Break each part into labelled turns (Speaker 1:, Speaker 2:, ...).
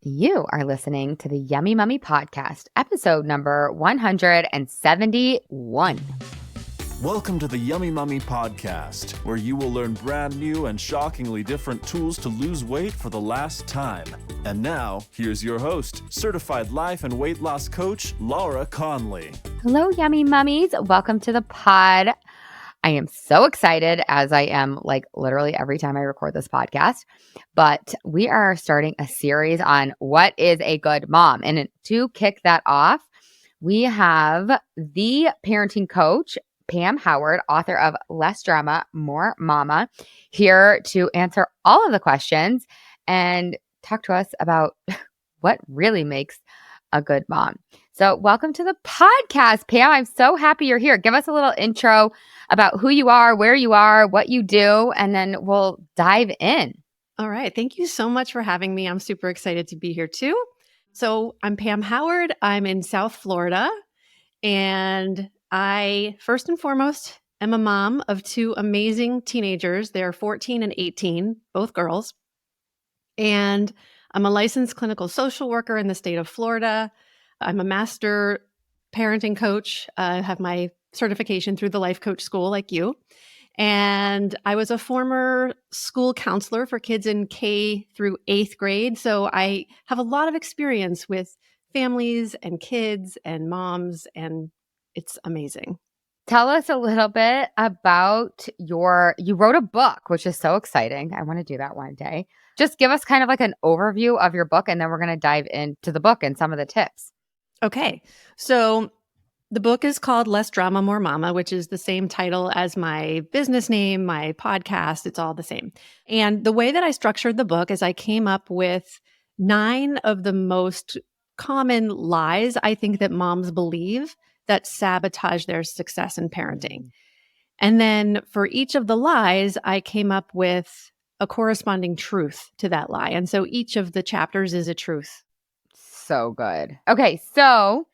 Speaker 1: You are listening to the Yummy Mummy Podcast, episode number 171.
Speaker 2: Welcome to the Yummy Mummy Podcast, where you will learn brand new and shockingly different tools to lose weight for the last time. And now, here's your host, certified life and weight loss coach, Laura Conley.
Speaker 1: Hello, Yummy Mummies. Welcome to the pod. I am so excited, as I am like literally every time I record this podcast, but we are starting a series on what is a good mom. And to kick that off, we have the parenting coach, Pam Howard, author of Less Drama, More Mama, here to answer all of the questions and talk to us about what really makes a good mom. So welcome to the podcast, Pam. I'm so happy you're here. Give us a little intro about who you are, where you are, what you do, and then we'll dive in.
Speaker 3: All right. Thank you so much for having me. I'm super excited to be here too. So I'm Pam Howard. I'm in South Florida, and I first and foremost am a mom of two amazing teenagers. They're 14 and 18, both girls. And I'm a licensed clinical social worker in the state of Florida. I'm a master parenting coach. I have my certification through the Life Coach School like you. And I was a former school counselor for kids in K through 8th grade. So I have a lot of experience with families and kids and moms, and it's amazing.
Speaker 1: Tell us a little bit about you wrote a book, which is so exciting. I want to do that one day. Just give us kind of like an overview of your book, and then we're going to dive into the book and some of the tips.
Speaker 3: Okay. So the book is called Less Drama, More Mama, which is the same title as my business name, my podcast. It's all the same. And the way that I structured the book is I came up with 9 of the most common lies I think that moms believe that sabotage their success in parenting. And then for each of the lies, I came up with a corresponding truth to that lie. And so each of the chapters is a truth.
Speaker 1: So good. Okay, so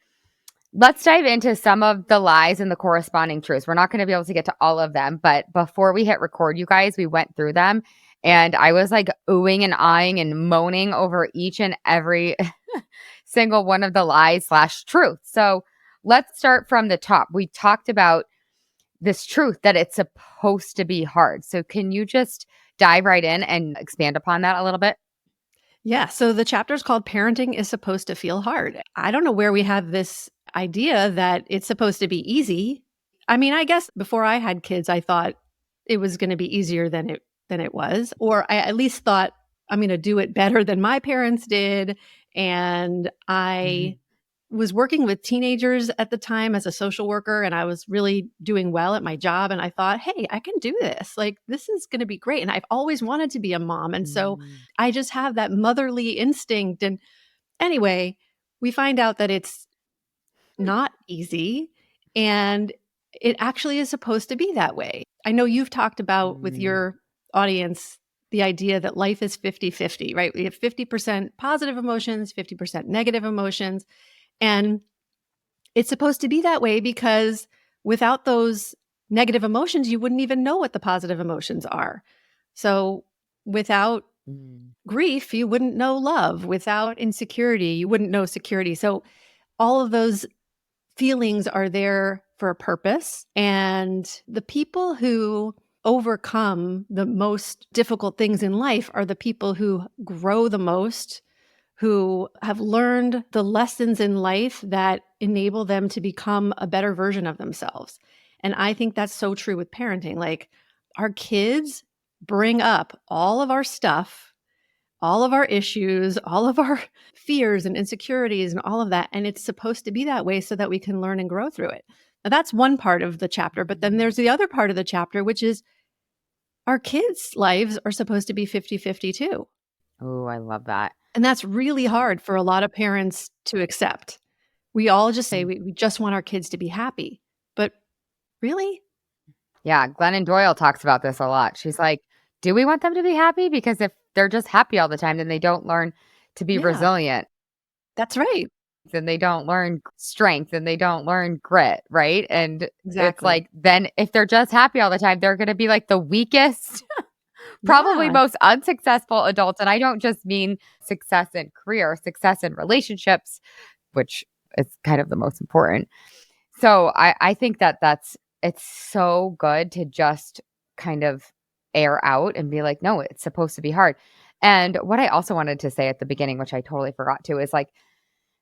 Speaker 1: let's dive into some of the lies and the corresponding truths. We're not going to be able to get to all of them, but before we hit record, you guys, we went through them and I was like oohing and eyeing and moaning over each and every single one of the lies / truth. So let's start from the top. We talked about this truth that it's supposed to be hard. So can you just dive right in and expand upon that a little bit?
Speaker 3: Yeah. So the chapter is called Parenting is Supposed to Feel Hard. I don't know where we have this idea that it's supposed to be easy. I mean, I guess before I had kids, I thought it was going to be easier than it was, or I at least thought I'm going to do it better than my parents did. And I was working with teenagers at the time as a social worker, and I was really doing well at my job. And I thought, hey, I can do this. Like, this is going to be great. And I've always wanted to be a mom. And so I just have that motherly instinct. And anyway, we find out that it's not easy. And it actually is supposed to be that way. I know you've talked about with your audience the idea that life is 50-50, right? We have 50% positive emotions, 50% negative emotions. And it's supposed to be that way because without those negative emotions, you wouldn't even know what the positive emotions are. So without grief, you wouldn't know love. Without insecurity, you wouldn't know security. So all of those feelings are there for a purpose. And the people who overcome the most difficult things in life are the people who grow the most, who have learned the lessons in life that enable them to become a better version of themselves. And I think that's so true with parenting. Like, our kids bring up all of our stuff, all of our issues, all of our fears and insecurities and all of that. And it's supposed to be that way so that we can learn and grow through it. Now, that's one part of the chapter. But then there's the other part of the chapter, which is our kids' lives are supposed to be 50-50 too.
Speaker 1: Oh, I love that.
Speaker 3: And that's really hard for a lot of parents to accept. We all just say we just want our kids to be happy. But really?
Speaker 1: Yeah, Glennon Doyle talks about this a lot. She's like, do we want them to be happy? Because if they're just happy all the time, then they don't learn to be resilient.
Speaker 3: That's right.
Speaker 1: Then they don't learn strength and they don't learn grit, right? And
Speaker 3: Exactly.
Speaker 1: it's like, then if they're just happy all the time, they're going to be like the weakest probably
Speaker 3: Yeah,
Speaker 1: most unsuccessful adults. And I don't just mean success in career, success in relationships, which is kind of the most important. So I think that it's so good to just kind of air out and be like, no, it's supposed to be hard. And what I also wanted to say at the beginning, which I totally forgot to, is like,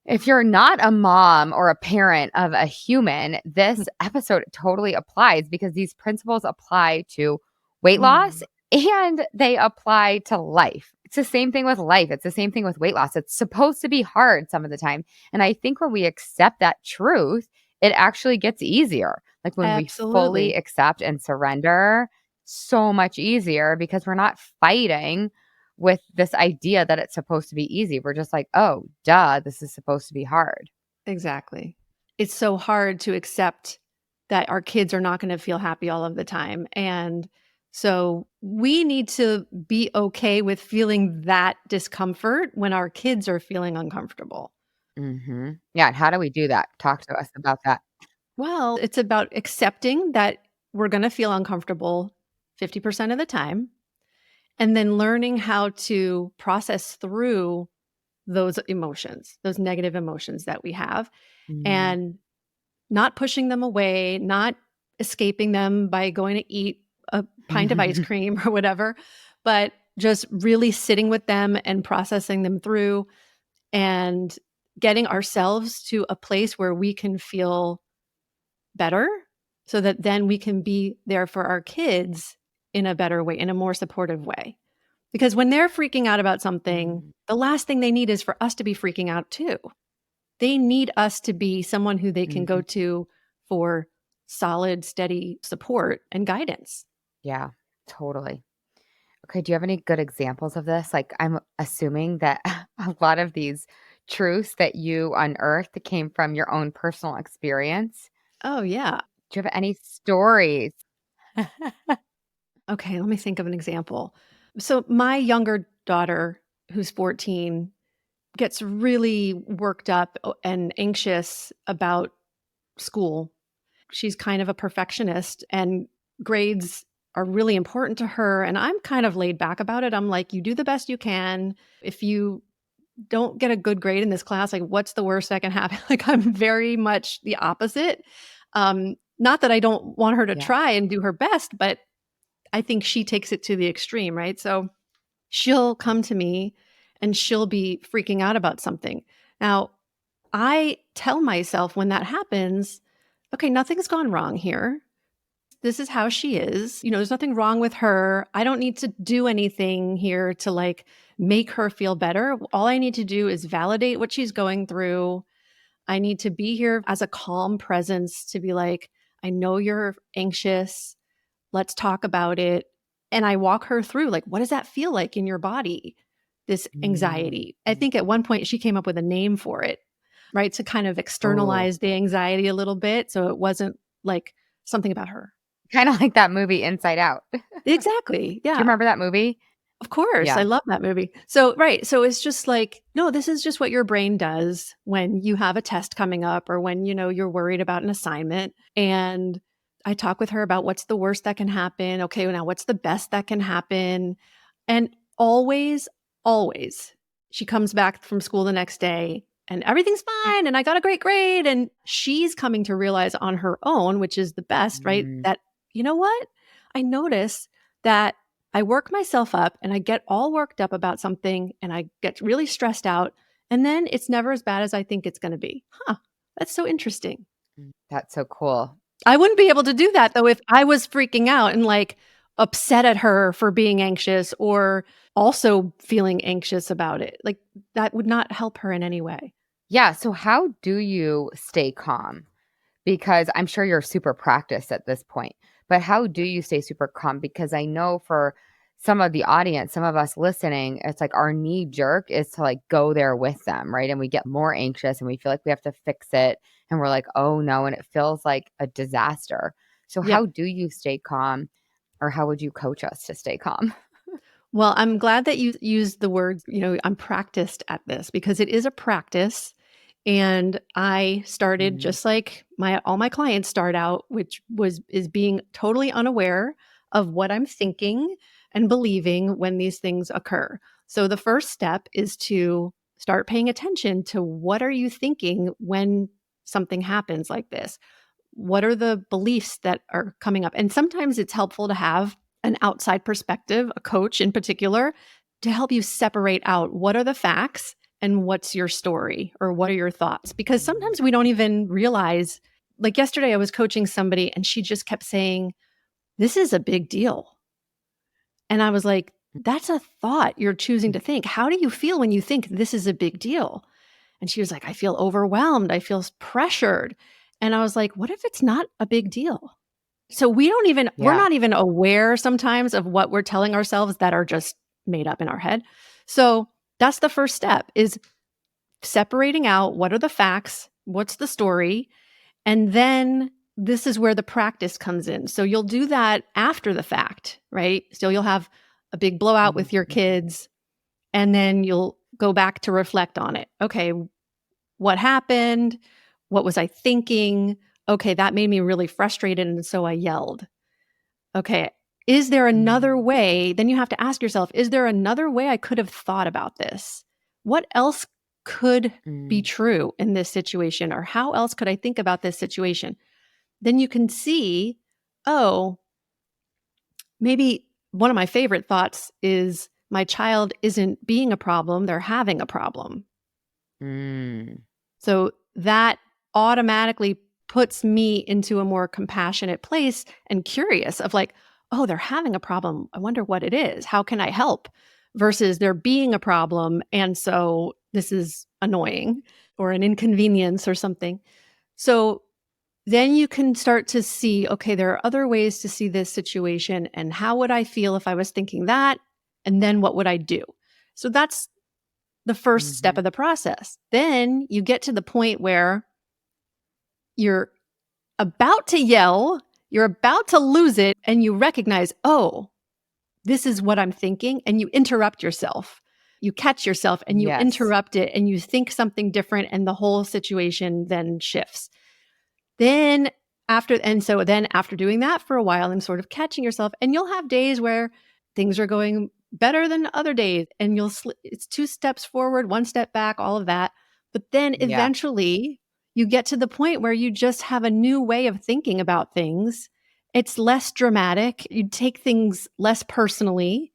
Speaker 1: if you're not a mom or a parent of a human, this episode totally applies because these principles apply to weight loss
Speaker 3: mm,
Speaker 1: and they apply to life. It's the same thing with life. It's the same thing with weight loss. It's supposed to be hard some of the time. And I think when we accept that truth, it actually gets easier. Like when we fully
Speaker 3: absolutely.
Speaker 1: accept and surrender, so much easier because we're not fighting with this idea that it's supposed to be easy. We're just like, oh, duh, this is supposed to be hard.
Speaker 3: Exactly. It's so hard to accept that our kids are not going to feel happy all of the time. And so we need to be okay with feeling that discomfort when our kids are feeling uncomfortable.
Speaker 1: Yeah. And how do we do that? Talk to us about that.
Speaker 3: Well, it's about accepting that we're going to feel uncomfortable 50% of the time and then learning how to process through those emotions, those negative emotions that we have,
Speaker 1: Mm.
Speaker 3: and not pushing them away, not escaping them by going to eat a pint of ice cream or whatever, but just really sitting with them and processing them through and getting ourselves to a place where we can feel better so that then we can be there for our kids in a better way, in a more supportive way. Because when they're freaking out about something,
Speaker 1: Mm.
Speaker 3: the last thing they need is for us to be freaking out too. They need us to be someone who they can go
Speaker 1: Mhm.
Speaker 3: to for solid, steady support and guidance.
Speaker 1: Yeah, totally. Okay. Do you have any good examples of this? Like, I'm assuming that a lot of these truths that you unearthed came from your own personal experience.
Speaker 3: Oh, yeah.
Speaker 1: Do you have any stories?
Speaker 3: Okay, let me think of an example. So, my younger daughter, who's 14, gets really worked up and anxious about school. She's kind of a perfectionist, and grades are really important to her. And I'm kind of laid back about it. I'm like, you do the best you can. If you don't get a good grade in this class, like, what's the worst that can happen? Like, I'm very much the opposite. Not that I don't want her to
Speaker 1: Yeah.
Speaker 3: try and do her best, but I think she takes it to the extreme, right? So she'll come to me and she'll be freaking out about something. Now, I tell myself when that happens, okay, nothing's gone wrong here. This is how she is. There's nothing wrong with her. I don't need to do anything here to like make her feel better. All I need to do is validate what she's going through. I need to be here as a calm presence to be like, I know you're anxious. Let's talk about it. And I walk her through like, what does that feel like in your body? This
Speaker 1: Mm.
Speaker 3: anxiety. I think at one point she came up with a name for it, right? To kind of
Speaker 1: Oh,
Speaker 3: externalize the anxiety a little bit. So it wasn't like something about her.
Speaker 1: kind of like that movie Inside Out. Do
Speaker 3: Exactly.
Speaker 1: you
Speaker 3: Yeah.
Speaker 1: remember that movie?
Speaker 3: Of course. I
Speaker 1: Yeah.
Speaker 3: love that movie. So, right. So it's just like, no, this is just what your brain does when you have a test coming up or when, you're worried about an assignment. And I talk with her about what's the worst that can happen. Okay, now what's the best that can happen? And always, always, she comes back from school the next day and everything's fine. And I got a great grade. And she's coming to realize on her own, which is the best, right?
Speaker 1: Mm.
Speaker 3: That, you know what? I notice that I work myself up and I get all worked up about something and I get really stressed out. And then it's never as bad as I think it's going to be. Huh. That's so interesting.
Speaker 1: That's so cool.
Speaker 3: I wouldn't be able to do that though if I was freaking out and like upset at her for being anxious or also feeling anxious about it. Like that would not help her in any way.
Speaker 1: Yeah. So, how do you stay calm? Because I'm sure you're super practiced at this point, but how do you stay super calm? Because I know for some of the audience, some of us listening, it's like our knee jerk is to like go there with them, right? And we get more anxious and we feel like we have to fix it. And we're like, oh no. And it feels like a disaster. So,
Speaker 3: Yep.
Speaker 1: how do you stay calm? Or how would you coach us to stay calm?
Speaker 3: Well, I'm glad that you used the words, I'm practiced at this because it is a practice. And I started
Speaker 1: Mm.
Speaker 3: just like all my clients start out, which is being totally unaware of what I'm thinking and believing when these things occur. So the first step is to start paying attention to what are you thinking when something happens like this? What are the beliefs that are coming up? And sometimes it's helpful to have an outside perspective, a coach in particular, to help you separate out what are the facts and what's your story or what are your thoughts. Because sometimes we don't even realize, like yesterday, I was coaching somebody and she just kept saying, "This is a big deal." And I was like, that's a thought you're choosing to think. How do you feel when you think this is a big deal? And she was like, I feel overwhelmed. I feel pressured. And I was like, what if it's not a big deal? So we're
Speaker 1: Yeah.
Speaker 3: not even aware sometimes of what we're telling ourselves that are just made up in our head. So that's the first step is separating out what are the facts, what's the story, and then this is where the practice comes in. So you'll do that after the fact, right? So you'll have a big blowout with your
Speaker 1: Mhm.
Speaker 3: kids, and then you'll go back to reflect on it. Okay, what happened? What was I thinking? Okay, that made me really frustrated, and so I yelled. Okay, is there another
Speaker 1: Mm.
Speaker 3: way? Then you have to ask yourself, is there another way I could have thought about this? What else could be
Speaker 1: Mm.
Speaker 3: true in this situation? Or how else could I think about this situation? Then you can see, oh, maybe one of my favorite thoughts is my child isn't being a problem, they're having a problem.
Speaker 1: Mm.
Speaker 3: So that automatically puts me into a more compassionate place and curious of like, oh, they're having a problem. I wonder what it is. How can I help? Versus there being a problem. And so this is annoying or an inconvenience or something. So then you can start to see, okay, there are other ways to see this situation. And how would I feel if I was thinking that? And then what would I do? So that's the first step
Speaker 1: Mhm.
Speaker 3: of the process. Then you get to the point where you're about to yell, you're about to lose it, and you recognize, oh, this is what I'm thinking. And you interrupt yourself. You catch yourself and you
Speaker 1: Yes.
Speaker 3: interrupt it and you think something different, and the whole situation then shifts. Then after doing that for a while and sort of catching yourself, and you'll have days where things are going better than other days, and it's 2 steps forward, 1 step back, all of that. But then
Speaker 1: Yeah.
Speaker 3: eventually you get to the point where you just have a new way of thinking about things. It's less dramatic. You take things less personally,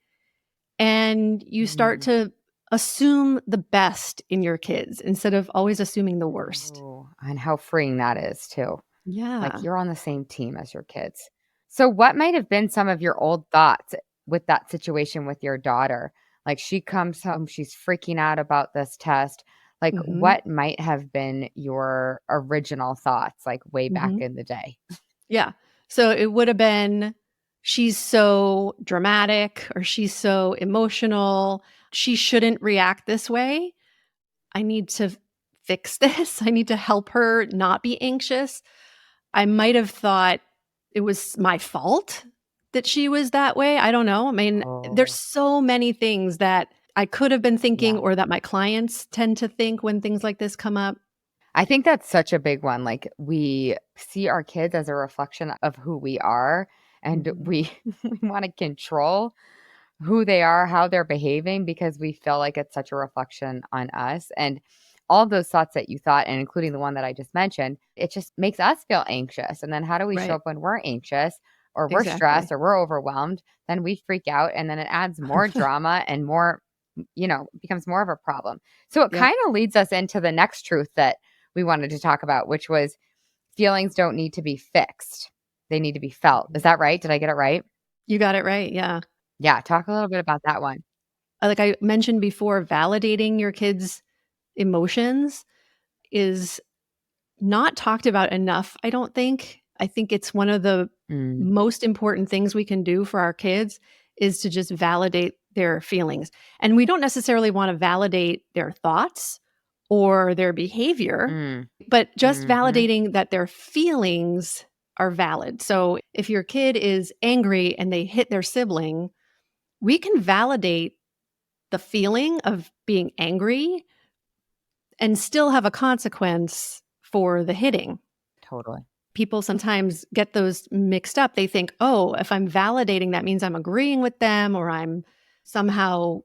Speaker 3: and you start
Speaker 1: Mm.
Speaker 3: to assume the best in your kids instead of always assuming the worst.
Speaker 1: Oh, and how freeing that is too. Like
Speaker 3: Yeah.
Speaker 1: you're on the same team as your kids. So what might have been some of your old thoughts with that situation with your daughter? Like she comes home, she's freaking out about this test. Like
Speaker 3: Mhm.
Speaker 1: what might have been your original thoughts like way back
Speaker 3: Mhm.
Speaker 1: in the day?
Speaker 3: Yeah. So it would have been, she's so dramatic or she's so emotional. She shouldn't react this way. I need to fix this. I need to help her not be anxious. I might have thought it was my fault that she was that way. I don't know. I mean, there's
Speaker 1: Oh,
Speaker 3: so many things that I could have been thinking
Speaker 1: yeah.
Speaker 3: or that my clients tend to think when things like this come up.
Speaker 1: I think that's such a big one. Like we see our kids as a reflection of who we are and
Speaker 3: Mhm.
Speaker 1: we we want to control who they are, how they're behaving because we feel like it's such a reflection on us. And all of those thoughts that you thought, and including the one that I just mentioned, it just makes us feel anxious. And then how do we show
Speaker 3: Right.
Speaker 1: up when we're anxious or we're stressed
Speaker 3: Exactly.
Speaker 1: or we're overwhelmed? Then we freak out and then it adds more drama and more, becomes more of a problem. So it
Speaker 3: Yep.
Speaker 1: kind of leads us into the next truth that we wanted to talk about, which was feelings don't need to be fixed. They need to be felt. Is
Speaker 3: Mhm.
Speaker 1: that right? Did I get it right?
Speaker 3: You got it right. Yeah.
Speaker 1: Yeah. Talk a little bit about that one.
Speaker 3: Like I mentioned before, validating your kids' emotions is not talked about enough, I don't think. I think it's one of the
Speaker 1: Mm.
Speaker 3: most important things we can do for our kids is to just validate their feelings. And we don't necessarily want to validate their thoughts or their behavior,
Speaker 1: Mm.
Speaker 3: but just
Speaker 1: Mhm.
Speaker 3: validating that their feelings are valid. So if your kid is angry and they hit their sibling, we can validate the feeling of being angry and still have a consequence for the hitting.
Speaker 1: Totally.
Speaker 3: People sometimes get those mixed up. They think, oh, if I'm validating, that means I'm agreeing with them or I'm somehow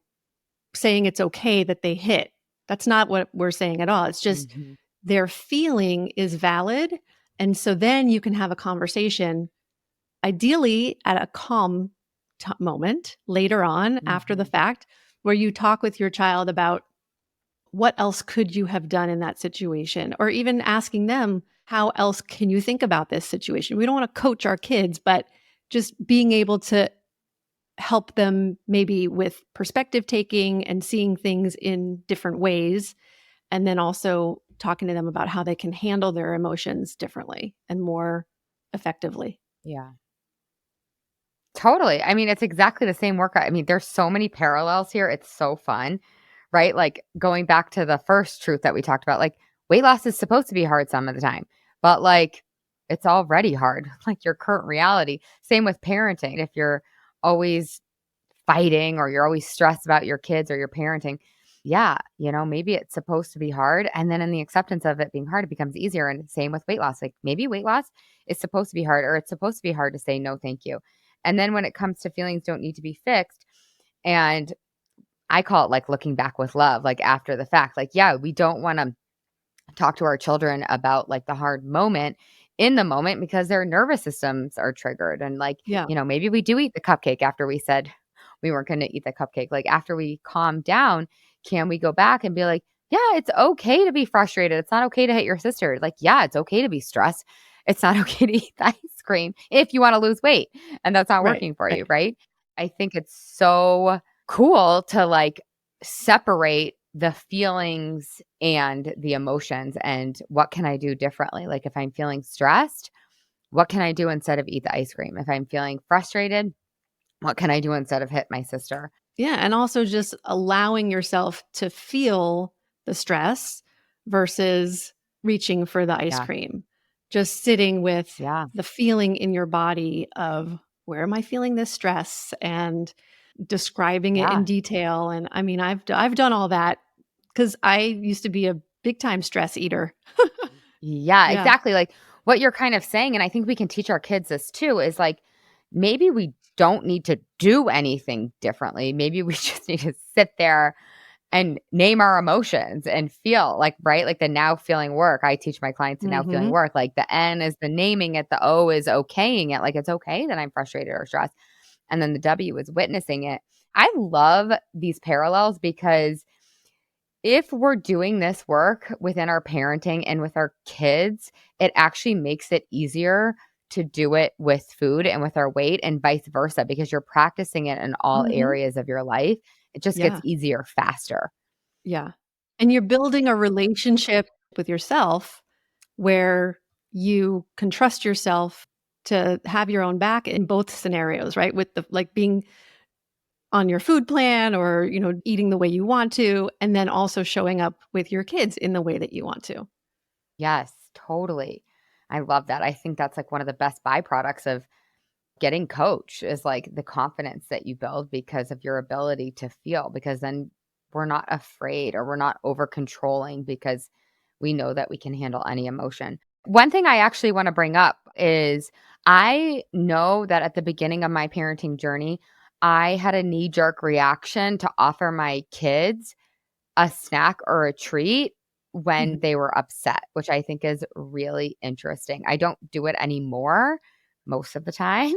Speaker 3: saying it's okay that they hit. That's not what we're saying at all. It's just
Speaker 1: Mhm.
Speaker 3: their feeling is valid. And so then you can have a conversation, ideally at a calm moment later on after the
Speaker 1: Mhm.
Speaker 3: fact, where you talk with your child about what else could you have done in that situation? Or even asking them, how else can you think about this situation? We don't want to coach our kids, but just being able to help them maybe with perspective taking and seeing things in different ways. And then also talking to them about how they can handle their emotions differently and more effectively.
Speaker 1: Yeah. Totally. I mean, it's exactly the same workout. I mean, there's so many parallels here. It's so fun, right? Like going back to the first truth that we talked about, like weight loss is supposed to be hard some of the time, but like it's already hard, like your current reality. Same with parenting. If you're always fighting or you're always stressed about your kids or your parenting, yeah, maybe it's supposed to be hard. And then in the acceptance of it being hard, it becomes easier. And same with weight loss. Like maybe weight loss is supposed to be hard, or it's supposed to be hard to say no, thank you. And then when it comes to feelings don't need to be fixed, and I call it like looking back with love, like after the fact, like, yeah, we don't want to talk to our children about like the hard moment in the moment because their nervous systems are triggered. And like,
Speaker 3: Yeah.
Speaker 1: maybe we do eat the cupcake after we said we weren't going to eat the cupcake. Like after we calm down, can we go back and be like, yeah, it's okay to be frustrated. It's not okay to hit your sister. Like, yeah, it's okay to be stressed. It's not okay to eat the ice cream if you want to lose weight and that's not
Speaker 3: Right.
Speaker 1: working for you,
Speaker 3: Right.
Speaker 1: right? I think it's so cool to like separate the feelings and the emotions and what can I do differently? Like if I'm feeling stressed, what can I do instead of eat the ice cream? If I'm feeling frustrated, what can I do instead of hit my sister?
Speaker 3: Yeah. And also just allowing yourself to feel the stress versus reaching for the ice
Speaker 1: Yeah.
Speaker 3: cream. Just sitting with
Speaker 1: Yeah.
Speaker 3: the feeling in your body of where am I feeling this stress and describing it in
Speaker 1: Yeah.
Speaker 3: detail. And I mean, I've done all that because I used to be a big time stress eater.
Speaker 1: Yeah,
Speaker 3: Yeah.
Speaker 1: exactly. Like what you're kind of saying, and I think we can teach our kids this too, is like maybe we don't need to do anything differently. Maybe we just need to sit there and name our emotions and feel like, right? Like the now feeling work. I teach my clients the now feeling
Speaker 3: Hmm.
Speaker 1: work. Like the N is the naming it, the O is okaying it. Like it's okay that I'm frustrated or stressed. And then the W is witnessing it. I love these parallels because if we're doing this work within our parenting and with our kids, it actually makes it easier to do it with food and with our weight and vice versa because you're practicing it in all
Speaker 3: Hmm.
Speaker 1: areas of your life. It just gets
Speaker 3: Yeah.
Speaker 1: easier faster.
Speaker 3: Yeah. And you're building a relationship with yourself where you can trust yourself to have your own back in both scenarios, right? With the like being on your food plan or, eating the way you want to, and then also showing up with your kids in the way that you want to.
Speaker 1: Yes, totally. I love that. I think that's like one of the best byproducts of getting coach is like the confidence that you build because of your ability to feel, because then we're not afraid or we're not over controlling because we know that we can handle any emotion. One thing I actually want to bring up is I know that at the beginning of my parenting journey, I had a knee jerk reaction to offer my kids a snack or a treat when
Speaker 3: Mhm.
Speaker 1: they were upset, which I think is really interesting. I don't do it anymore most of the time,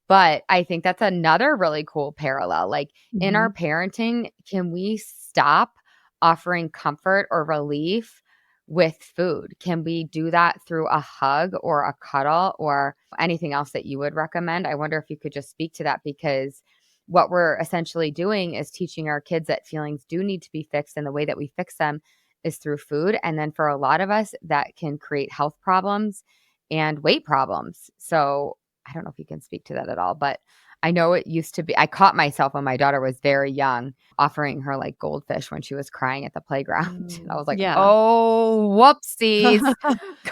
Speaker 1: but I think that's another really cool parallel. Like in our
Speaker 3: Mhm.
Speaker 1: parenting, can we stop offering comfort or relief with food? Can we do that through a hug or a cuddle or anything else that you would recommend? I wonder if you could just speak to that because what we're essentially doing is teaching our kids that feelings do need to be fixed. And the way that we fix them is through food. And then for a lot of us, that can create health problems and weight problems. So I don't know if you can speak to that at all, but I know it used to be I caught myself when my daughter was very young offering her like goldfish when she was crying at the playground. And I was like,
Speaker 3: Yeah.
Speaker 1: "Oh, whoopsies.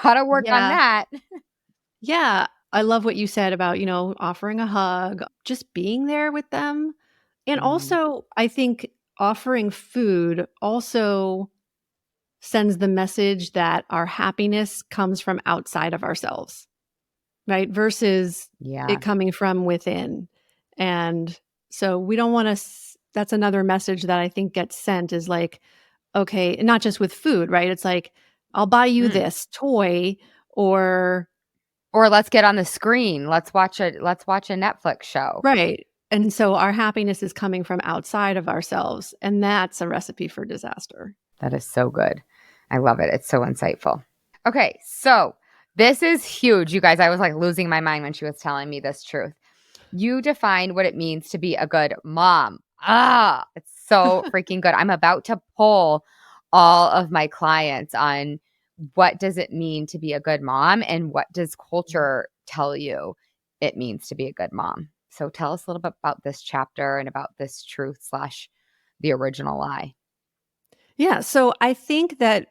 Speaker 1: Gotta work on
Speaker 3: Yeah.
Speaker 1: that."
Speaker 3: Yeah. I love what you said about, offering a hug, just being there with them. And
Speaker 1: Mhm.
Speaker 3: also, I think offering food also sends the message that our happiness comes from outside of ourselves, right? Versus
Speaker 1: Yeah.
Speaker 3: it coming from within. And so we don't want to, that's another message that I think gets sent is like, okay, not just with food, right? It's like, I'll buy you this toy or
Speaker 1: let's get on the screen. Let's watch a Netflix show.
Speaker 3: right. And so our happiness is coming from outside of ourselves. And that's a recipe for disaster.
Speaker 1: That is so good. I love it. It's so insightful. Okay, so this is huge, you guys. I was like losing my mind when she was telling me this truth. You define what it means to be a good mom. It's so freaking good. I'm about to poll all of my clients on what does it mean to be a good mom and what does culture tell you it means to be a good mom. So tell us a little bit about this chapter and about this truth / the original lie.
Speaker 3: Yeah. So I think that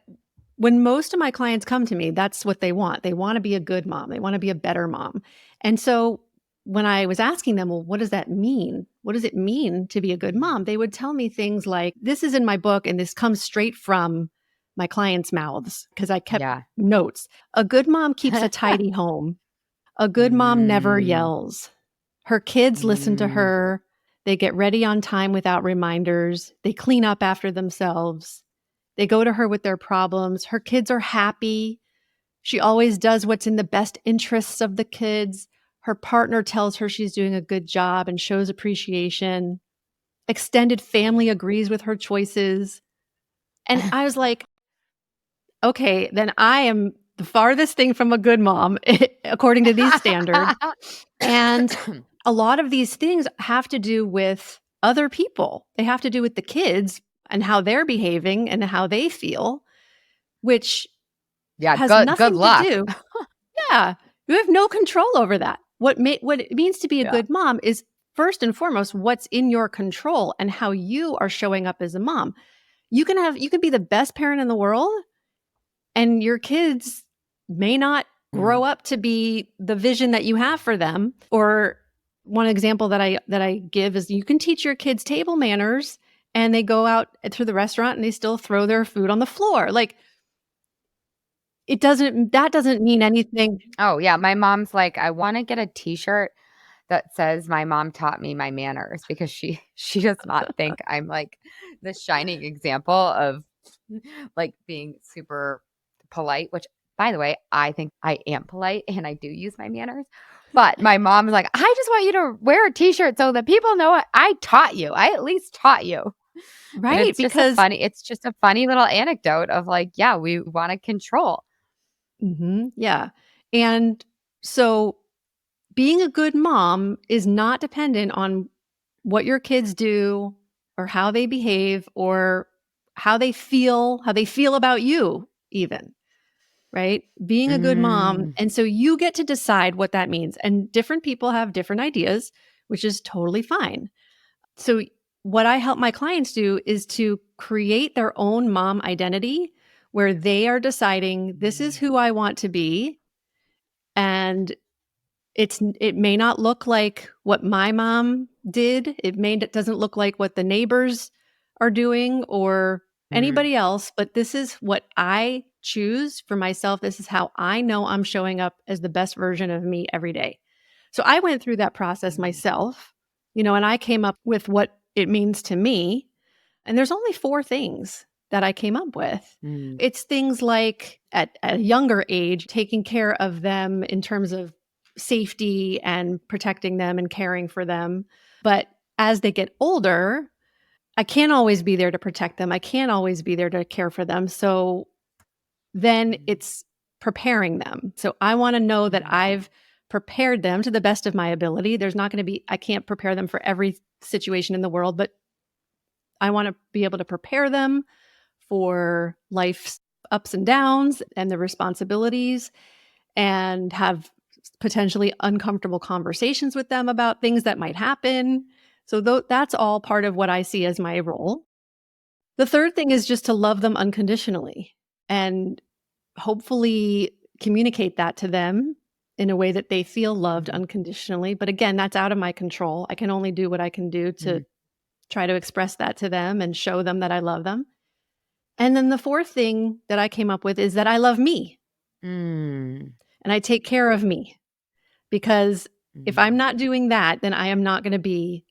Speaker 3: when most of my clients come to me, that's what they want. They want to be a good mom. They want to be a better mom. And so when I was asking them, well, what does that mean? What does it mean to be a good mom? They would tell me things like, this is in my book, and this comes straight from my clients' mouths because I kept
Speaker 1: Yeah.
Speaker 3: notes. A good mom keeps a tidy home. A good mom never
Speaker 1: Mm,
Speaker 3: yells. Her kids listen to
Speaker 1: mm.
Speaker 3: her. They get ready on time without reminders. They clean up after themselves. They go to her with their problems. Her kids are happy. She always does what's in the best interests of the kids. Her partner tells her she's doing a good job and shows appreciation. Extended family agrees with her choices. And I was like, okay, then I am the farthest thing from a good mom, according to these standards. And a lot of these things have to do with other people. They have to do with the kids and how they're behaving and how they feel, which
Speaker 1: Yeah,
Speaker 3: has
Speaker 1: good
Speaker 3: nothing to
Speaker 1: luck.
Speaker 3: do. Yeah, you have no control over that. What it means to be a
Speaker 1: Yeah.
Speaker 3: good mom is first and foremost what's in your control and how you are showing up as a mom. You can be the best parent in the world and your kids may not grow
Speaker 1: Mm.
Speaker 3: up to be the vision that you have for them. Or one example that I give is you can teach your kids table manners and they go out to the restaurant and they still throw their food on the floor. Like that doesn't mean anything.
Speaker 1: Oh, yeah, my mom's like, "I wanna get a T-shirt that says my mom taught me my manners," because she does not think I'm, like, the shining example of, like, being super polite, which, by the way, I think I am polite and I do use my manners, but my mom's like, "I just want you to wear a T-shirt so that people know I taught you. I at least taught you." And
Speaker 3: Right, because
Speaker 1: it's just a funny little anecdote of, like, yeah, we wanna control.
Speaker 3: yeah. And so being a good mom is not dependent on what your kids do or how they behave or how they feel about you even, right? Being a good mom.
Speaker 1: Mm.
Speaker 3: And so you get to decide what that means. And different people have different ideas, which is totally fine. So what I help my clients do is to create their own mom identity where they are deciding this is who I want to be and it may not look like what my mom did. It doesn't look like what the neighbors are doing or
Speaker 1: Mm.
Speaker 3: anybody else, but this is what I choose for myself. This is how I know I'm showing up as the best version of me every day. So I went through that process
Speaker 1: Mm.
Speaker 3: myself, and I came up with what it means to me. And there's only 4 things that I came up with.
Speaker 1: Mm.
Speaker 3: It's things like at a younger age, taking care of them in terms of safety and protecting them and caring for them. But as they get older, I can't always be there to protect them. I can't always be there to care for them. So then it's preparing them. So I want to know that I've prepared them to the best of my ability. I can't prepare them for every situation in the world, but I want to be able to prepare them for life's ups and downs and the responsibilities and have potentially uncomfortable conversations with them about things that might happen. So that's all part of what I see as my role. The third thing is just to love them unconditionally and hopefully communicate that to them in a way that they feel loved
Speaker 1: Mhm.
Speaker 3: unconditionally. But again, that's out of my control. I can only do what I can do to
Speaker 1: Mm.
Speaker 3: try to express that to them and show them that I love them. And then the fourth thing that I came up with is that I love me
Speaker 1: Mm.
Speaker 3: and I take care of me, because if I'm
Speaker 1: Mm.
Speaker 3: not doing that, then I am not going to be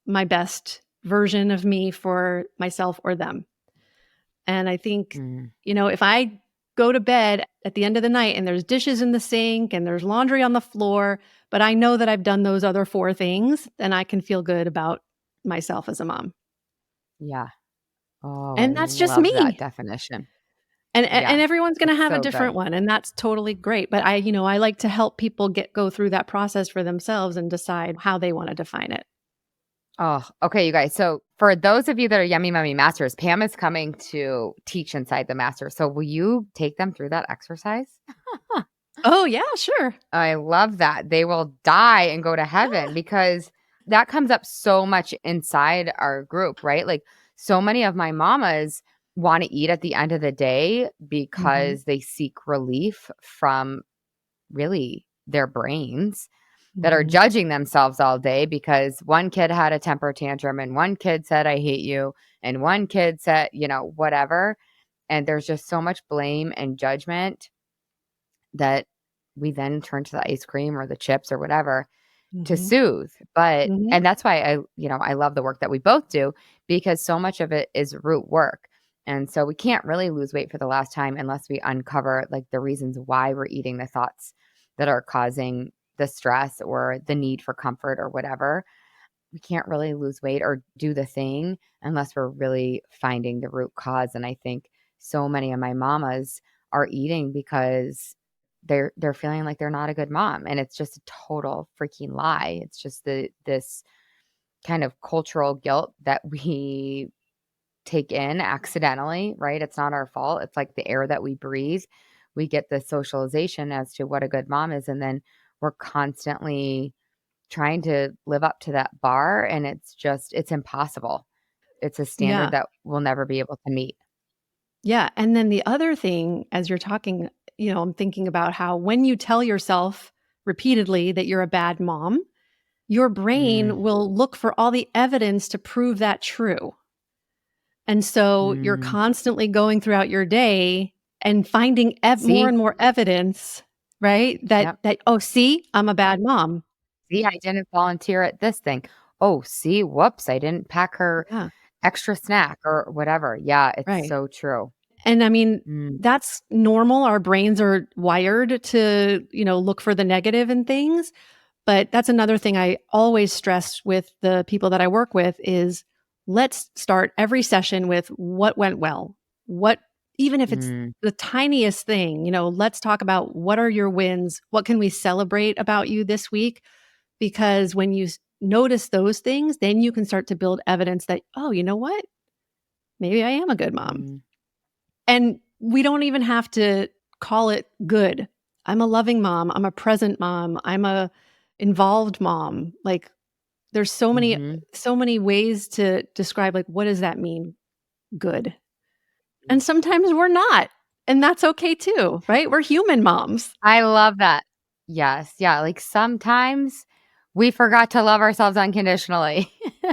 Speaker 3: my best version of me for myself or them. And I think,
Speaker 1: Mm.
Speaker 3: if I go to bed at the end of the night and there's dishes in the sink and there's laundry on the floor, but I know that I've done those other four things, then I can feel good about myself as a mom.
Speaker 1: Yeah. Oh, I
Speaker 3: And that's just
Speaker 1: love that
Speaker 3: me.
Speaker 1: definition.
Speaker 3: And
Speaker 1: Yes,
Speaker 3: everyone's going to
Speaker 1: it's
Speaker 3: have a
Speaker 1: so
Speaker 3: different
Speaker 1: good.
Speaker 3: one, and that's totally great. But I like to help people go through that process for themselves and decide how they want to define it.
Speaker 1: Oh, okay, you guys. So for those of you that are Yummy Mummy Masters, Pam is coming to teach inside the Master. So will you take them through that exercise?
Speaker 3: Oh, yeah, sure.
Speaker 1: I love that. They will die and go to heaven because that comes up so much inside our group, right? Like so many of my mamas want to eat at the end of the day
Speaker 3: Mhm.
Speaker 1: because they seek relief from really their brains that are
Speaker 3: Mhm.
Speaker 1: judging themselves all day because one kid had a temper tantrum and one kid said, I hate you. And one kid said, whatever. And there's just so much blame and judgment that we then turn to the ice cream or the chips or whatever to
Speaker 3: Mhm.
Speaker 1: soothe. But,
Speaker 3: Mhm.
Speaker 1: and that's why I love the work that we both do because so much of it is root work. And so we can't really lose weight for the last time unless we uncover like the reasons why we're eating, the thoughts that are causing the stress or the need for comfort or whatever. We can't really lose weight or do the thing unless we're really finding the root cause. And I think so many of my mamas are eating because they're feeling like they're not a good mom, and it's just a total freaking lie. It's just this kind of cultural guilt that we take in accidentally, right? It's not our fault. It's like the air that we breathe. We get the socialization as to what a good mom is, and then we're constantly trying to live up to that bar, and it's impossible. It's a standard
Speaker 3: Yeah.
Speaker 1: that we'll never be able to meet.
Speaker 3: Yeah, and then the other thing as you're talking, I'm thinking about how when you tell yourself repeatedly that you're a bad mom, your brain
Speaker 1: Mm,
Speaker 3: will look for all the evidence to prove that true. And so you're
Speaker 1: mm.
Speaker 3: constantly going throughout your day and finding more
Speaker 1: See?
Speaker 3: and more evidence, right?
Speaker 1: Yep.
Speaker 3: That oh, see, I'm a bad mom.
Speaker 1: See, I didn't volunteer at this thing. Oh, see, whoops, I didn't pack her
Speaker 3: Yeah,
Speaker 1: extra snack or whatever. Yeah, it's
Speaker 3: right.
Speaker 1: so true.
Speaker 3: And I mean,
Speaker 1: Mm,
Speaker 3: that's normal. Our brains are wired to, look for the negative in things. But that's another thing I always stress with the people that I work with is let's start every session with what went well. What, even if it's
Speaker 1: mm,
Speaker 3: the tiniest thing, let's talk about what are your wins? What can we celebrate about you this week? Because when you notice those things, then you can start to build evidence that, oh, you know what? Maybe I am a good mom.
Speaker 1: mm,
Speaker 3: And we don't even have to call it good. I'm a loving mom. I'm a present mom. I'm a involved mom. Like there's
Speaker 1: mhm.
Speaker 3: so many ways to describe like what does that mean? Good. And sometimes we're not. And that's okay too, right? We're human moms.
Speaker 1: I love that. Yes, yeah, like, sometimes we forgot to love ourselves unconditionally,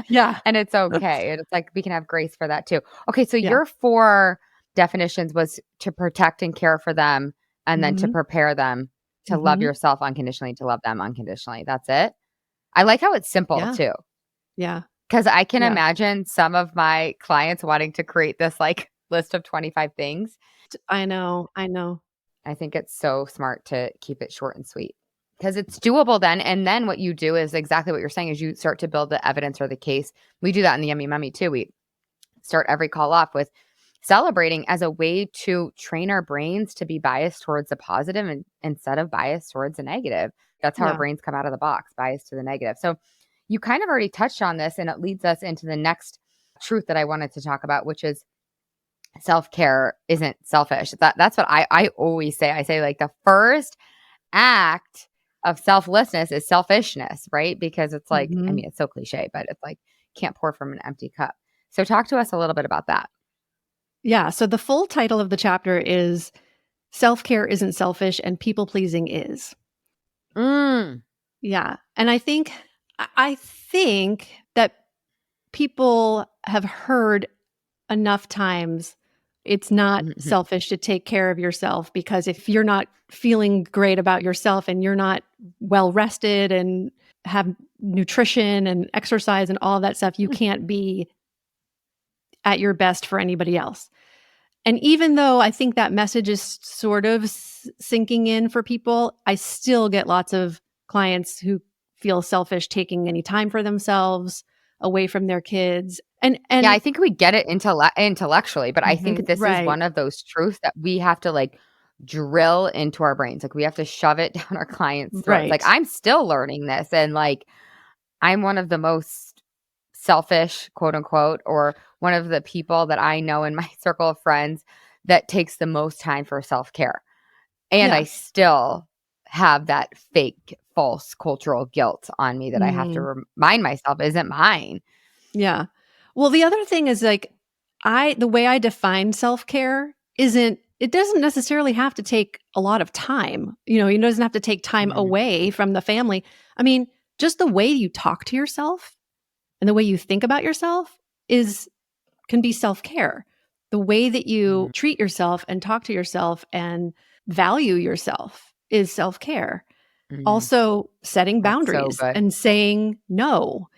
Speaker 3: Yeah.
Speaker 1: and it's okay, and it's like we can have grace for that too. Okay, so
Speaker 3: Yeah.
Speaker 1: your 4 definitions was to protect and care for them, and then to
Speaker 3: Mhm.
Speaker 1: prepare them to love
Speaker 3: Mhm.
Speaker 1: yourself unconditionally, to love them unconditionally, that's it? I like how it's simple
Speaker 3: Yeah.
Speaker 1: too,
Speaker 3: Yeah.
Speaker 1: because I can
Speaker 3: Yeah.
Speaker 1: imagine some of my clients wanting to create this, like, list of 25 things.
Speaker 3: I know. I know.
Speaker 1: I think it's so smart to keep it short and sweet because it's doable then. And then what you do is exactly what you're saying is you start to build the evidence or the case. We do that in the Yummy Mummy too. We start every call off with celebrating as a way to train our brains to be biased towards the positive and instead of biased towards the negative. That's how our
Speaker 3: Yeah.
Speaker 1: brains come out of the box, biased to the negative. So you kind of already touched on this, and it leads us into the next truth that I wanted to talk about, which is self-care isn't selfish. That's what I always say. I say like the first act of selflessness is selfishness, right? Because it's like, I
Speaker 3: Mhm.
Speaker 1: mean, it's so cliche, but it's like can't pour from an empty cup. So talk to us a little bit about that.
Speaker 3: Yeah. So the full title of the chapter is Self Care Isn't Selfish and People Pleasing Is.
Speaker 1: Mm,
Speaker 3: Yeah. And I think that people have heard enough times It's not
Speaker 1: Mhm.
Speaker 3: selfish to take care of yourself, because if you're not feeling great about yourself and you're not well rested and have nutrition and exercise and all of that stuff, you can't be at your best for anybody else. And even though I think that message is sort of sinking in for people, I still get lots of clients who feel selfish taking any time for themselves away from their kids. And
Speaker 1: Yeah, I
Speaker 3: and
Speaker 1: think we get it intellectually, but I think
Speaker 3: Mhm,
Speaker 1: this is
Speaker 3: right,
Speaker 1: one of those truths that we have to, like, drill into our brains. Like, we have to shove it down our clients' throats. Like,
Speaker 3: right.
Speaker 1: I'm still learning this, and, like, I'm one of the most selfish, quote unquote, or one of the people that I know in my circle of friends that takes the most time for self-care. And I
Speaker 3: Yeah.
Speaker 1: still have that fake, false cultural guilt on me that I have to
Speaker 3: Mhm.
Speaker 1: remind myself isn't mine.
Speaker 3: Yeah. Well, the other thing is, like, the way I define self-care isn't it doesn't necessarily have to take a lot of time. It doesn't have to take time
Speaker 1: Mm,
Speaker 3: away from the family. I mean, just the way you talk to yourself and the way you think about yourself is can be self-care. The way that you
Speaker 1: mm,
Speaker 3: treat yourself and talk to yourself and value yourself is self-care.
Speaker 1: mm.
Speaker 3: Also, setting
Speaker 1: That's so
Speaker 3: boundaries
Speaker 1: good.
Speaker 3: and saying no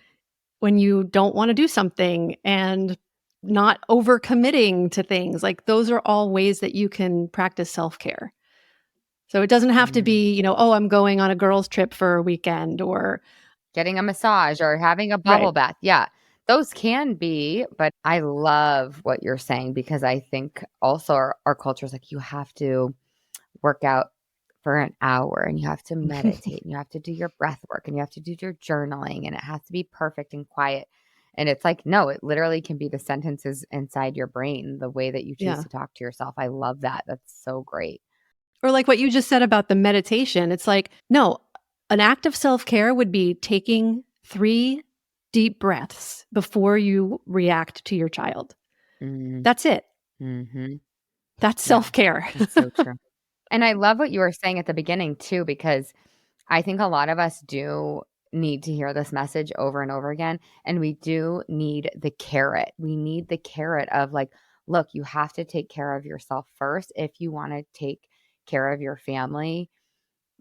Speaker 3: when you don't want to do something, and not overcommitting to things. Like, those are all ways that you can practice self-care. So it doesn't have to
Speaker 1: Mm.
Speaker 3: be, oh, I'm going on a girls trip for a weekend or
Speaker 1: Getting a massage or having a bubble
Speaker 3: right.
Speaker 1: bath. Yeah, those can be, but I love what you're saying because I think also our culture is like, you have to work out for an hour and you have to meditate and you have to do your breath work and you have to do your journaling and it has to be perfect and quiet. And it's like, no, it literally can be the sentences inside your brain, the way that you choose
Speaker 3: Yeah.
Speaker 1: to talk to yourself. I love that. That's so great.
Speaker 3: Or like what you just said about the meditation. It's like, no, an act of self-care would be taking 3 deep breaths before you react to your child.
Speaker 1: Mm,
Speaker 3: That's it.
Speaker 1: hmm.
Speaker 3: That's
Speaker 1: Yeah,
Speaker 3: self-care.
Speaker 1: that's so true. And I love what you were saying at the beginning too, because I think a lot of us do need to hear this message over and over again. And we do need the carrot. We need the carrot of like, look, you have to take care of yourself first if you want to take care of your family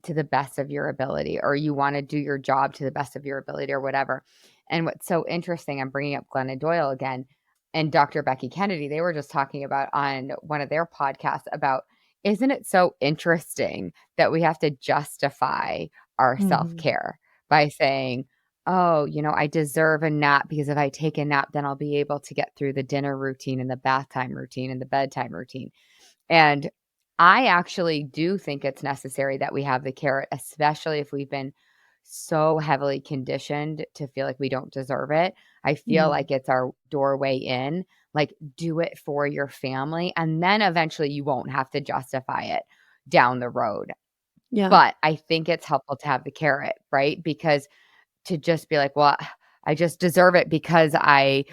Speaker 1: to the best of your ability, or you want to do your job to the best of your ability, or whatever. And what's so interesting, I'm bringing up Glennon Doyle again and Dr. Becky Kennedy. They were just talking about on one of their podcasts about, isn't it so interesting that we have to justify our self
Speaker 3: Mhm.
Speaker 1: care by saying, oh, I deserve a nap because if I take a nap, then I'll be able to get through the dinner routine and the bath time routine and the bedtime routine. And I actually do think it's necessary that we have the carrot, especially if we've been so heavily conditioned to feel like we don't deserve it. I feel
Speaker 3: Mhm.
Speaker 1: like it's our doorway in, like, do it for your family. And then eventually you won't have to justify it down the road.
Speaker 3: Yeah.
Speaker 1: But I think it's helpful to have the carrot, right? Because to just be like, well, I just deserve it because I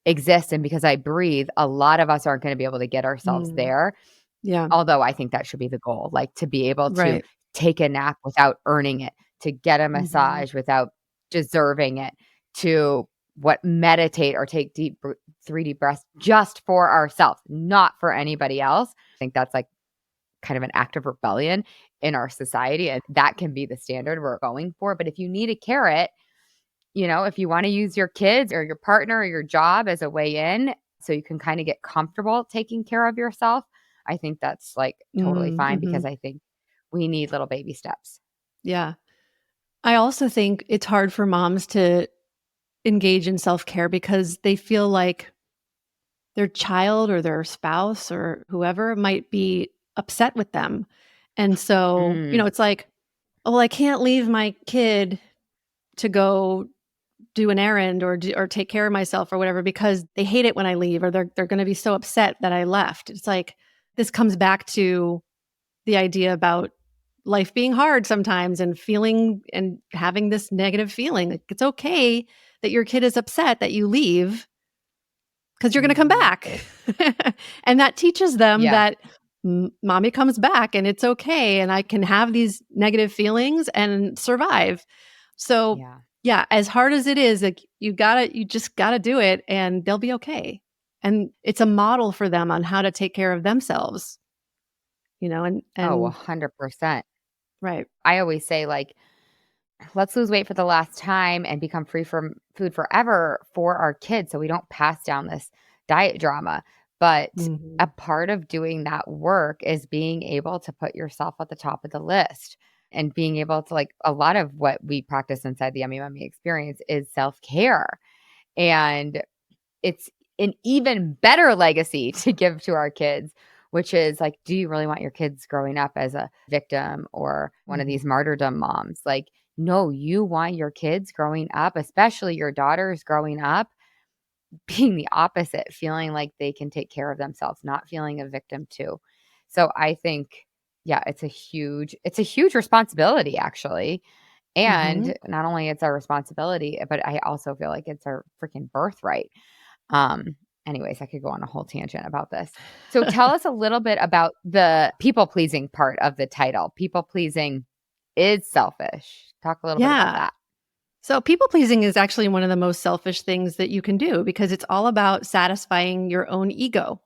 Speaker 1: exist and because I breathe, a lot of us aren't going to be able to get ourselves
Speaker 3: Mm.
Speaker 1: there.
Speaker 3: Yeah.
Speaker 1: Although I think that should be the goal, like, to be able to
Speaker 3: Right.
Speaker 1: take a nap without earning it, to get a
Speaker 3: Mhm.
Speaker 1: massage without deserving it, to meditate or take 3 deep breaths just for ourselves, not for anybody else. I think that's, like, kind of an act of rebellion in our society, and that can be the standard we're going for. But if you need a carrot, if you wanna use your kids or your partner or your job as a way in, so you can kinda get comfortable taking care of yourself, I think that's, like, totally
Speaker 3: Mm,
Speaker 1: fine because
Speaker 3: mhm.
Speaker 1: I think we need little baby steps.
Speaker 3: Yeah. I also think it's hard for moms to engage in self-care because they feel like their child or their spouse or whoever might be upset with them. And so,
Speaker 1: Mm,
Speaker 3: it's like, "Oh, well, I can't leave my kid to go do an errand or take care of myself or whatever because they hate it when I leave, or they're gonna be so upset that I left." It's like this comes back to the idea about life being hard sometimes and feeling and having this negative feeling. Like, it's okay that your kid is upset that you leave because you're going to come
Speaker 1: mhm.
Speaker 3: back. And that teaches them
Speaker 1: Yeah,
Speaker 3: that mommy comes back and it's okay. And I can have these negative feelings and survive. So,
Speaker 1: yeah.
Speaker 3: yeah, as hard as it is, like, you just gotta do it and they'll be okay. And it's a model for them on how to take care of themselves,
Speaker 1: Oh,
Speaker 3: and
Speaker 1: 100%.
Speaker 3: right.
Speaker 1: I always say, like, let's lose weight for the last time and become free from food forever for our kids so we don't pass down this diet drama. But
Speaker 3: Mhm.
Speaker 1: a part of doing that work is being able to put yourself at the top of the list and being able to, like, a lot of what we practice inside the Yummy Mummy experience is self care. And it's an even better legacy to give to our kids, which is like, do you really want your kids growing up as a victim or one of
Speaker 3: Mhm.
Speaker 1: these martyrdom moms? Like, no, you want your kids growing up, especially your daughters growing up, being the opposite, feeling like they can take care of themselves, not feeling a victim too. So I think, yeah, it's a huge responsibility actually.
Speaker 3: Mhm.
Speaker 1: And not only it's our responsibility, but I also feel like it's our freaking birthright. Um, anyways, I could go on a whole tangent about this. So tell us a little bit about the people pleasing part of the title. People pleasing is selfish. Talk a little bit about
Speaker 3: Yeah.
Speaker 1: that.
Speaker 3: So people pleasing is actually one of the most selfish things that you can do because it's all about satisfying your own ego.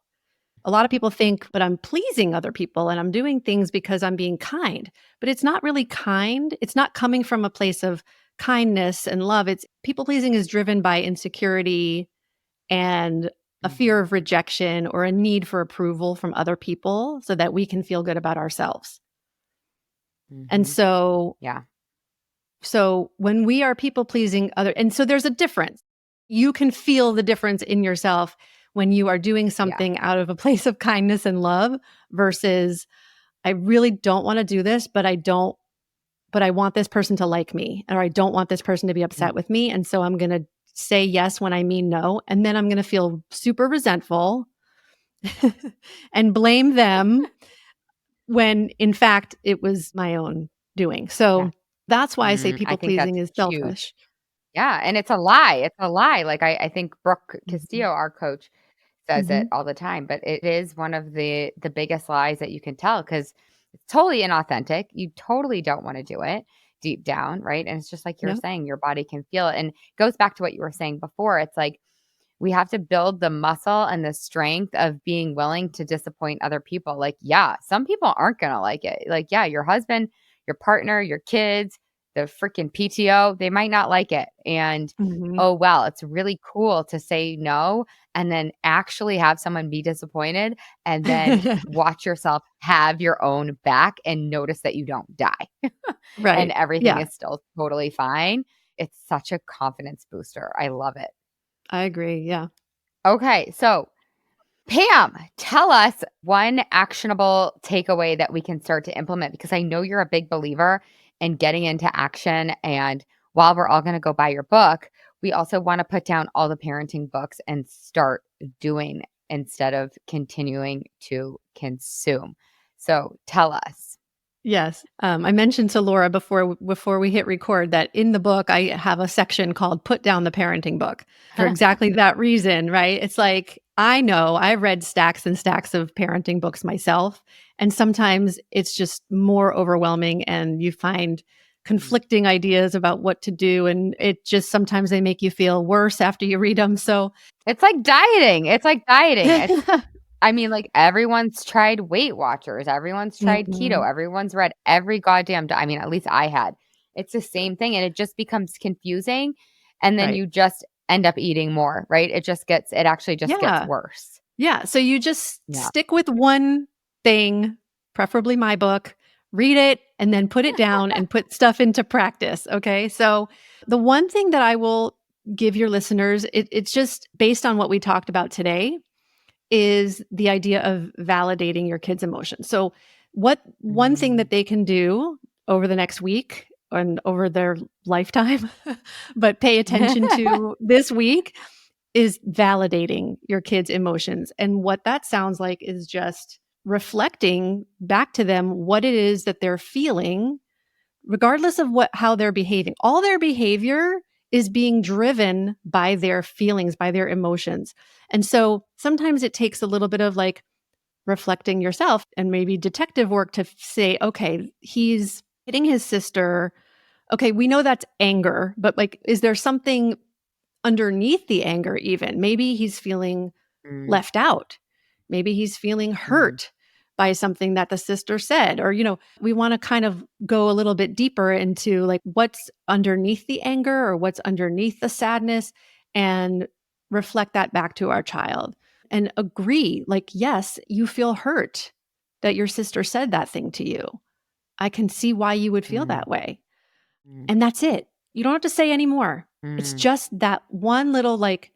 Speaker 3: A lot of people think, but I'm pleasing other people and I'm doing things because I'm being kind, but it's not really kind. It's not coming from a place of kindness and love. It's people pleasing is driven by insecurity and a fear
Speaker 1: Mhm.
Speaker 3: of rejection or a need for approval from other people so that we can feel good about ourselves. And
Speaker 1: Mhm.
Speaker 3: so
Speaker 1: Yeah.
Speaker 3: So when we are people pleasing other, and so there's a difference. You can feel the difference in yourself when you are doing
Speaker 1: Yeah.
Speaker 3: something out of a place of kindness and love versus I really don't want to do this, but I want this person to like me, or I don't want this person to be upset
Speaker 1: Mm.
Speaker 3: with me. And so I'm going to say yes when I mean no. And then I'm going to feel super resentful and blame them when in fact it was my own doing.
Speaker 1: Yeah.
Speaker 3: So that's why I say
Speaker 1: I
Speaker 3: people
Speaker 1: think
Speaker 3: pleasing
Speaker 1: that's
Speaker 3: is
Speaker 1: huge.
Speaker 3: selfish.
Speaker 1: Yeah. And it's a lie. It's a lie. Like I think Brooke
Speaker 3: Mhm.
Speaker 1: Castillo, our coach, says it
Speaker 3: Mhm.
Speaker 1: all the time, but it is one of the biggest lies that you can tell because it's totally inauthentic. You totally don't want to do it deep down, right? And it's just like you're
Speaker 3: Yep.
Speaker 1: saying, your body can feel it. And it goes back to what you were saying before. It's like we have to build the muscle and the strength of being willing to disappoint other people. Like, yeah, some people aren't going to like it. Like, yeah, your husband, your partner, your kids, the freaking PTO, they might not like it. And
Speaker 3: Mhm.
Speaker 1: oh, well, it's really cool to say no and then actually have someone be disappointed and then watch yourself have your own back and notice that you don't die and
Speaker 3: Right.
Speaker 1: everything
Speaker 3: Yeah,
Speaker 1: is still totally fine. It's such a confidence booster. I love it.
Speaker 3: I agree, yeah.
Speaker 1: Okay, so Pam, tell us one actionable takeaway that we can start to implement because I know you're a big believer in getting into action. And while we're all going to go buy your book, we also want to put down all the parenting books and start doing instead of continuing to consume. So tell us.
Speaker 3: Yes. I mentioned to Laura before we hit record that in the book, I have a section called "Put Down the Parenting Book" for exactly that reason, right? It's like, I know I've read stacks and stacks of parenting books myself, and sometimes it's just more overwhelming, and you find conflicting ideas about what to do, and it just sometimes they make you feel worse after you read them. So,
Speaker 1: It's like dieting. It's like dieting. I mean, like, everyone's tried Weight Watchers, everyone's tried keto,
Speaker 3: Mhm.
Speaker 1: everyone's read every goddamn I mean, at least I had. It's the same thing, and it just becomes confusing, and then
Speaker 3: Right.
Speaker 1: you just end up eating more, right? It actually just gets
Speaker 3: Yeah.
Speaker 1: worse.
Speaker 3: Yeah, so you just
Speaker 1: Yeah.
Speaker 3: stick with one thing, preferably my book, read it, and then put it down and put stuff into practice, okay? So, the one thing that I will give your listeners, it's just based on what we talked about today, is the idea of validating your kids' emotions. So, what one thing
Speaker 1: Mm.
Speaker 3: that they can do over the next week and over their lifetime, but pay attention to this week is validating your kids' emotions. And what that sounds like is just reflecting back to them what it is that they're feeling, regardless of how they're behaving. All their behavior is being driven by their feelings, by their emotions. And so sometimes it takes a little bit of like reflecting yourself and maybe detective work to say, okay, he's hitting his sister. Okay, we know that's anger, but like, is there something underneath the anger even? Maybe he's feeling
Speaker 1: Mm,
Speaker 3: left out. Maybe he's feeling
Speaker 1: mm,
Speaker 3: hurt by something that the sister said. Or, we want to kind of go a little bit deeper into like what's underneath the anger or what's underneath the sadness and reflect that back to our child and agree, like, yes, you feel hurt that your sister said that thing to you. I can see why you would feel
Speaker 1: mm,
Speaker 3: that way.
Speaker 1: mm,
Speaker 3: And that's it. You don't have to say any more. It's
Speaker 1: mm.
Speaker 3: just that one little, like,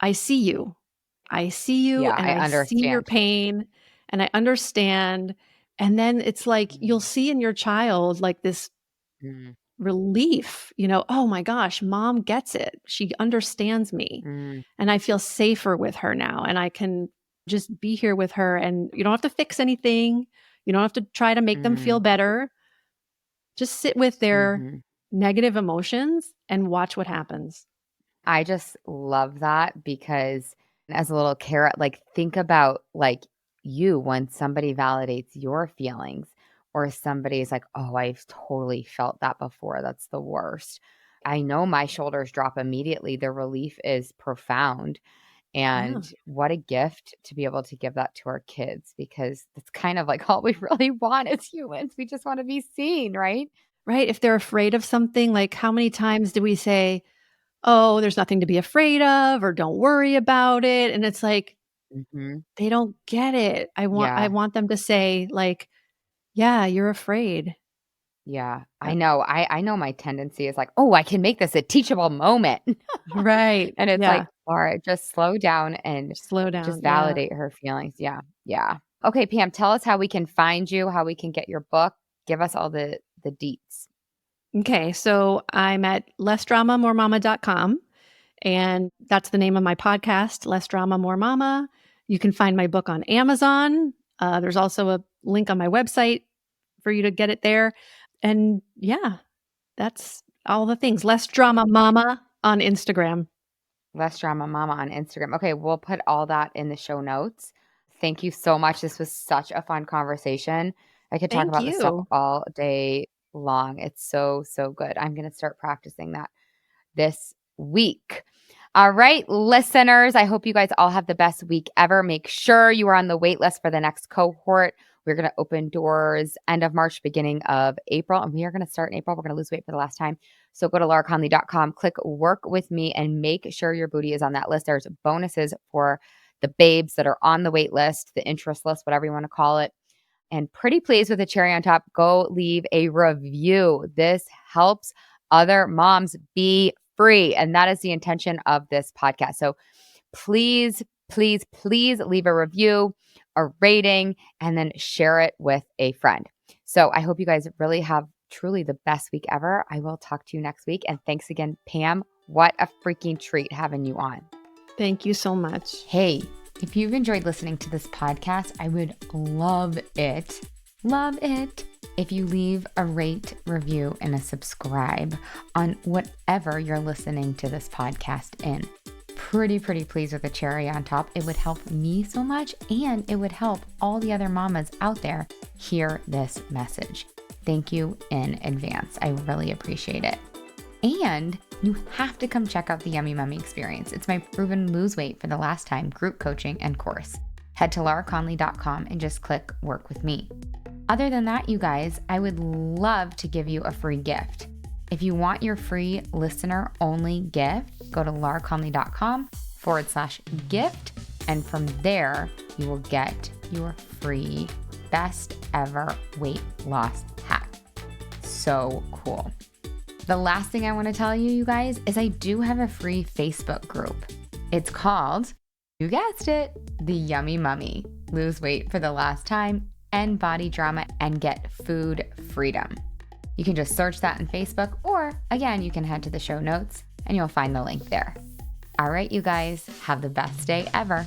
Speaker 3: I see you. I see you
Speaker 1: Yeah,
Speaker 3: and
Speaker 1: I
Speaker 3: I see your
Speaker 1: understand.
Speaker 3: pain and I understand. And then it's like you'll
Speaker 1: Mm,
Speaker 3: see in your child like this
Speaker 1: mm,
Speaker 3: relief, oh my gosh, mom gets it. She understands me.
Speaker 1: mm,
Speaker 3: And I feel safer with her now. And I can just be here with her. And you don't have to fix anything. You don't have to try to make them feel
Speaker 1: mm,
Speaker 3: better. Just sit with their
Speaker 1: mhm.
Speaker 3: negative emotions and watch what happens.
Speaker 1: I just love that because as a little carrot, like think about like you when somebody validates your feelings or somebody's like, oh, I've totally felt that before. That's the worst. I know my shoulders drop immediately. The relief is profound.
Speaker 3: Yeah.
Speaker 1: And what a gift to be able to give that to our kids because it's kind of like all we really want as humans. We just want to be seen, right?
Speaker 3: Right. If they're afraid of something, like how many times do we say, oh, there's nothing to be afraid of, or don't worry about it? And it's like,
Speaker 1: Hmm.
Speaker 3: they don't get it. I
Speaker 1: Yeah.
Speaker 3: want them to say, like, yeah, you're afraid.
Speaker 1: Yeah, I
Speaker 3: That
Speaker 1: know. I know my tendency is like, "Oh, I can make this a teachable moment."
Speaker 3: right.
Speaker 1: And it's like,
Speaker 3: Yeah.
Speaker 1: "Alright, just slow down and
Speaker 3: Slow
Speaker 1: just
Speaker 3: down. Yeah.
Speaker 1: validate her feelings." Yeah, yeah. Okay, Pam, tell us how we can find you, how we can get your book. Give us all the deets.
Speaker 3: Okay. So I'm at lessdramamoremama.com. And that's the name of my podcast, Less Drama, More Mama. You can find my book on Amazon. There's also a link on my website for you to get it there. And yeah, that's all the things. Less Drama Mama on Instagram.
Speaker 1: Less Drama Mama on Instagram. Okay, we'll put all that in the show notes. Thank you so much. This was such a fun conversation. I could talk
Speaker 3: Thank
Speaker 1: about this stuff
Speaker 3: you.
Speaker 1: all day long. It's so, so good. I'm gonna start practicing that this week. All right, listeners, I hope you guys all have the best week ever. Make sure you are on the wait list for the next cohort. We're going to open doors end of March, beginning of April, and we are going to start in April. We're going to lose weight for the last time. So go to lauraconley.com, click work with me, and make sure your booty is on that list. There's bonuses for the babes that are on the wait list, the interest list, whatever you want to call it. And pretty please with a cherry on top, go leave a review. This helps other moms be free. And that is the intention of this podcast. So please, please, please leave a review, a rating, and then share it with a friend. So I hope you guys really have truly the best week ever. I will talk to you next week. And thanks again, Pam. What a freaking treat having you on.
Speaker 3: Thank you so much.
Speaker 1: Hey, if you've enjoyed listening to this podcast, I would love it if you leave a rate, review, and a subscribe on whatever you're listening to this podcast in. Pretty pleased with a cherry on top. It would help me so much, and it would help all the other mamas out there hear this message. Thank you in advance. I really appreciate it. And you have to come check out the Yummy Mummy experience. It's my proven lose weight for the last time group coaching and course. Head to lauraconley.com and just click work with me. Other than that, you guys, I would love to give you a free gift. If you want your free listener only gift, go to lauraconley.com/gift. And from there, you will get your free best ever weight loss hack. So cool. The last thing I want to tell you, you guys, is I do have a free Facebook group. It's called, you guessed it, The Yummy Mummy. Lose weight for the last time, end body drama, and get food freedom. You can just search that in Facebook, or again, you can head to the show notes and you'll find the link there. All right, you guys, have the best day ever.